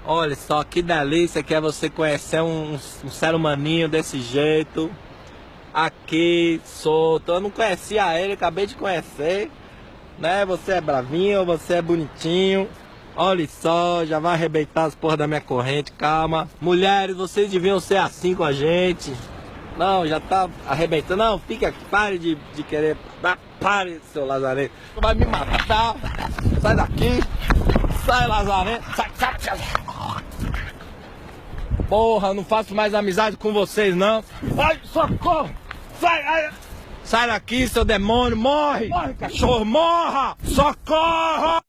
Olha só que delícia que é você conhecer um ser humaninho desse jeito. Aqui, solto. Eu não conhecia ele, acabei de conhecer. Né? Você é bravinho, você é bonitinho. Olha só, já vai arrebentar as porra da minha corrente, calma. Mulheres, vocês deviam ser assim com a gente. Não, já tá arrebentando. Não, fica aqui, pare de querer. Pare, seu lazarento. Vai me matar. Sai daqui. Sai, lazarento. Sai. Porra, não faço mais amizade com vocês, não. Ai, socorro. Sai daqui, seu demônio. Morre, cachorro, morra. Socorro.